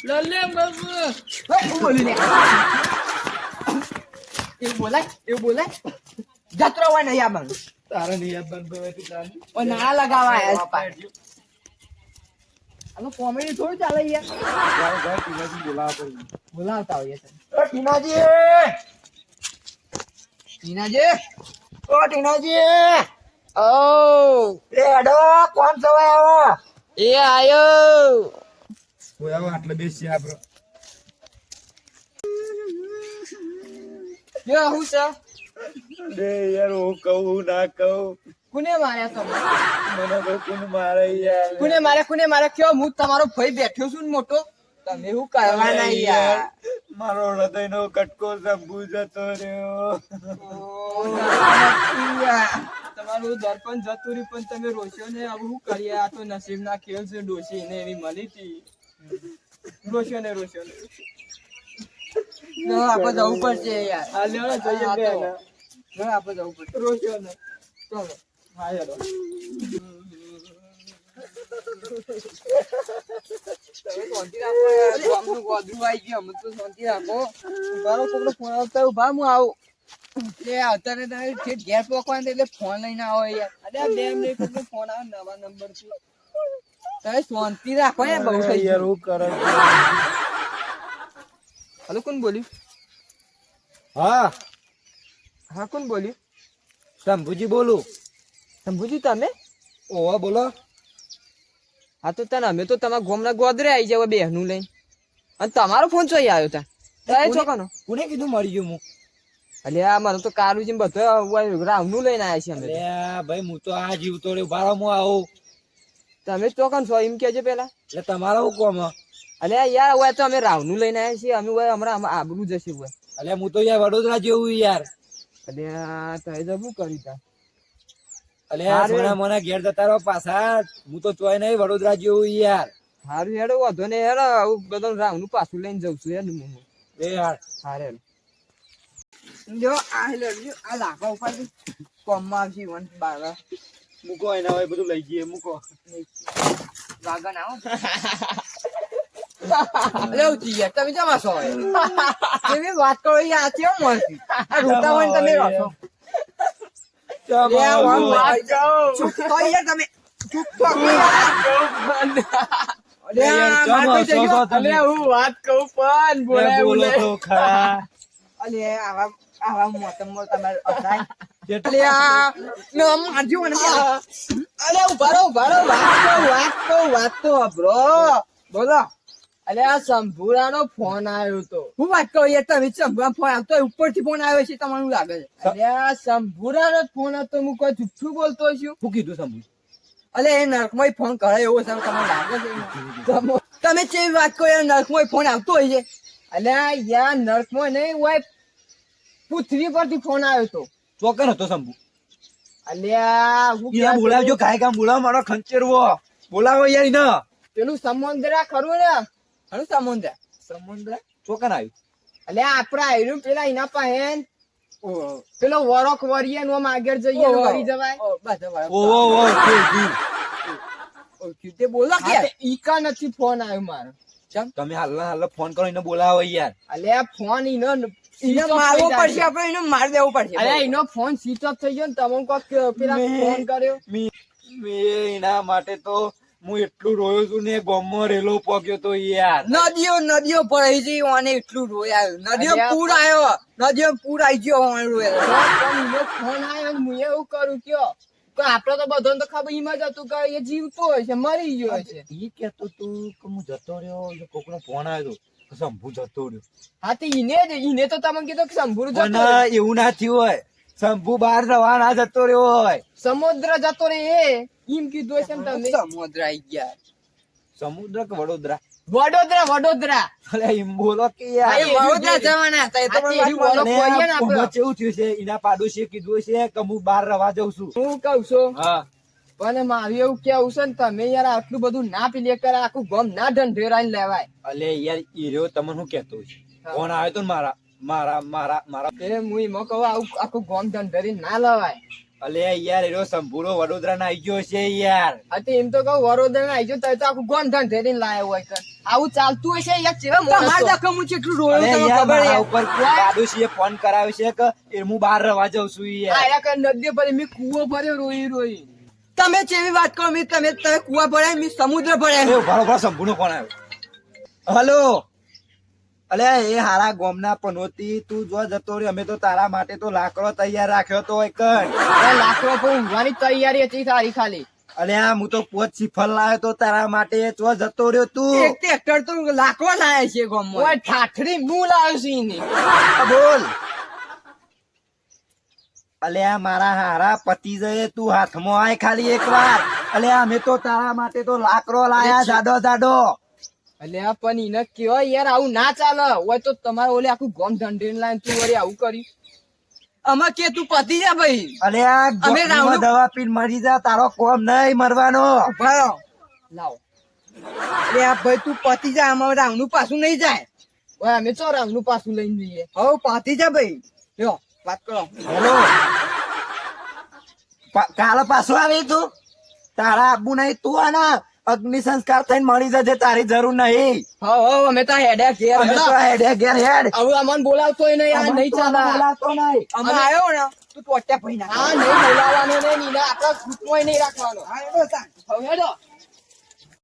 લલ્લે બાબુ હું બોલું ને એવું બોલાય જતરો હોય નહીં આ બંધ તારે નહીં બંધ હોય તો ચાલે ઓ ના લગાવા આયા છે આનો કોમેડી થોડું ચાલે યાર તારે ઘર ટીનાજી બોલાવા પડે બોલાવતા હોઈએ છે ટીનાજી ટીનાજી ઓ ટીનાજી ઓ એ અડો કોણ સવાય આવો એ આયો કોઈ આવો આટલે બેસી આપણો જો હું છે લે યાર હું કહું ના કહું કોને માર્યા તમે મને તો કોણ મારે યાર કોને માર્યા કયો હું તમારો ભાઈ બેઠો છું ને મોટો તમે શું કરવાના યાર મારો હૃદયનો કટકો સંભુ જતો રહ્યો તમારું દર્પણ જતું રહ્યું પણ તમે રોશો ને હવે શું કરીએ આ તો નસીબ ના ખેલ છે ડોશી ને એવી મળી હતી રોશો ને આપણે જવું પડશે યાર આ લેવા જઈએ બેન આપણે જવું પડશે રોશો ને ચલો હા યાર શાંતિ રાખો યાર ગામનું ગોદરું આવી ગયું અમે તો શાંતિ રાખો ઉભારો કોકનો ફોન આવતા ઉભા હું આવું એટલે અત્યારે તમે ઠેઠ ઘેર પહોંચવાનું એટલે ફોન લઈને આવો યાર અરે આ 2 મિનિટ કોકનો ફોન આવે નવા નંબર થી તમે શાંતિ રાખો યાર બહુ થઈ યાર ગયું હું કરે હલો કોણ બોલ્યું હા કોણ બોલ્યું શંભુજી બોલું શંભુજી તમે ઓવા બોલો હા તો તને અમે તો તમારા ગોમના ગોદરે આવી જાવ બેહનું લઈને અને તમારો ફોન ચોઈ આવ્યો તા તારે ચોકનો કોને કીધું મળી ગયું હું અલ્યા મારો તો કારુજી બધો રાવનું લઈને આવ્યા છે અમે તો. અલ્યા ભાઈ હું તો આ જીવતો રહ્યો બારો હું આવું તમે ચોકન છો એમ કેજો પેલા એટલે તમારા હું કોમ અલ્યા યાર હવે તો અમે રાવનું લઈને આવ્યા છીએ અમે હવે હમણાં આબરું જશે હવે અલ્યા હું તો યાર વડોદરા જેવું યાર અલ્યા તમે તો શું કરી તા અલ્યા સોના મોના ઘેર જતા રહો પાછા હું તો ચોય નહીં વડોદરા જેવું યાર હારું હેડો વાંધો ને હેડો આવું બધું રાવનું પાછું લઈને જઉં છું યાર હું એ યાર હારે જો આ હેડો આ લાખો ઉપર કોમમાં આવશે વન બાર મૂકો એના હોય બધું લઈ જઈએ મૂકો વાગન આવો અરે ઉઠી યાર તમે જમા છો કેવી વાત કરો યાર કેમ મળતી આ રોતા હોય ને તમે રહો ચૂપ તો યાર તમે ચૂપ તો હું વાત કહું પણ બોલો તો ખરા અલે આવા મોતમ તમારે અસાય વાત તો બ્રો બોલો અલે આ શંભુરા નો ફોન આવ્યો તો હું વાત કહું યાર તમે શંભુરા ફોન આવતો ઉપરથી ફોન આવ્યો છે તમારું લાગે છે અલે આ શંભુરા નો ફોન હતો હું કોઈ જુઠ્ઠું બોલતો છું શું કીધું શંભુ અલે એ નરકમય ફોન કરે એવો છે તમને લાગે છે તમે કેવી વાત કહો યાર નરકમય ફોન આવતો હોય છે અલે યાર નરકમય નહીં હોય પૃથ્વી પરથી ફોન આવ્યો તો ચોકન હતો શંભુ અલ્યા હું બોલાવજો કાય કામ બોલાવો મારો ખંચેરવો બોલાવો યાર ને પેલું સમુદ્રા ખરું ને ખરું સમુદ્ર ચોકન આવ્યું અલ્યા આપડા આયરું પેલા એના પાસે પેલો વરોક વરિયે નો આગળ જઈએ વરી જવાય તે બોલો કે ઈકા નથી ફોન આવ્યો મારો તમે હાલ ફોન કરો એને બોલાવો યાર અલ્યા ફોન એને મારવો પડશે આપણે એને માર દેવો પડશે અરે એનો ફોન સ્વિચ ઓફ થઈ ગયો ને તમે કોક પેલા ફોન કર્યો મેં એના માટે તો હું એટલું રોયો છું ને ગોમમાં રેલો પોગ્યો તો યાર નદીઓ ભરાઈ ગઈ અને એટલું રોયા નદીઓ પૂર આવી ગયો ફોન આવ્યો હું એવું કરું કયો આપડે તો બધો તો ખબર એમાં જ હતું કે એ જીવતો હોય છે મરી ગયો છે એ કેતો તું કે હું જતો રહ્યો કોકનો ફોન આવ્યો તો શંભુ જતો રહ્યો હા તો ઈને તો તમે કીધું કે શંભુ જતો એવું ના થયું હોય શંભુ બહાર રવાના જતો રહ્યો હોય સમુદ્ર જતો રે એમ કીધું છે તમે સમુદ્ર આવી ગયા સમુદ્ર કે વડોદરા વડોદરા અરે એમ બોલો કે યાર વડોદરા જવાના હતા એ તો કેવું થયું છે એના પાડોશીએ કીધું છે કે હું બહાર રવા જઉં છું હું કઉ છું હા પણ મારું એવું કેવું છે ને તમે યાર આટલું બધું ના પીલે કરે આખું ગમ ના ઢંઢેરાઈને લેવાય અલે યાર ઈર્યો તમને શું કેતો છે ફોન આવ્યો તો મારા હું એમાં કહું આખું ગમ ઢંઢેરી ના લેવાય અલે યાર એનો સંભૂરો વડોદરા ના આવી ગયો છે યાર. અતે એમ તો કહું વડોદરા ના આઈ તો આખું ગોન ધન ધરીને લાયો હોય કર આવું ચાલતું હશે યાર ચેવા તમાર દખમ હું કેટલું રોયો અલે તમને યાર ખબર મારા યાર ઉપર દાદુશ્રીએ ફોન કરાવ્યો છે કે એ હું બહાર રવા જાઉં છું યાર. આયા કર નદી પર મે કૂવો ભર્યો રોઈ રોઈ તમે જેવી વાત કરો મે તમે કૂવા ભરાય મે સમુદ્ર ભરાય એ બરોબર સંભૂનો ફોન આવ્યો. હલો અલે એ હારા ગોમના પનોતી તું જો જતો રહ્યો અમે તો તારા માટે તો લાકડો તૈયાર રાખ્યો તો એક લાકડો પર ઊંઘવાની તૈયારી હતી તારી ખાલી અલે આ હું તો પોચ સિફલ લાવ્યો તો તારા માટે જો જતો રહ્યો તું. એક ટ્રેક્ટર તો લાકડો લાયા છે ગામમાં ઓય ઠાઠડી હું લાવ્યો છું ઈને બોલ અલે આ મારા હારા પતિ જઈએ તું હાથમાં આય ખાલી એક વાર. અલે અમે તો તારા માટે તો લાકડો લાયા જાડો જાડો. અલ્યા પણ ઈને કેવાય યાર આવું ના ચાલે હોય તો તમારે ઓલે આખું ગોમ ધંધેન લાઈન તું વળી આવું કરી અમે કે તું પતી જા ભાઈ અલે આ અમે રાવણું- દવા પીને મરી જા તારો કોમ નહીં મરવાનો. ભરો લાવો એ આ ભાઈ તું પતી જા અમારે રાવનું પાછું નહીં જાય ઓય અમે ચો રાવનું પાછું લઈને જઈએ હવે પતી જા ભાઈ લ્યો વાત કરો હેલો કાલે પાછું આવી તું તારા આબુ નહીં તું આના અગ્નિ સંસ્કાર થઈને મળી જજે તારી જરૂર નહીં. હવ અમે તો હેડ્યા ઘેર અમે તો હેડે ઘેર હેડ હવે અમને બોલાવતોય નહીં આ નહીં ચાલે બોલાતો નહીં. અમે આવ્યો ને તું ટોટ્યા ભાઈ ના આ નહીં બોલાવવાનો ને નીના આપણા ગ્રુપમાં નહીં રાખવાનો હા હેડો હવે હેડો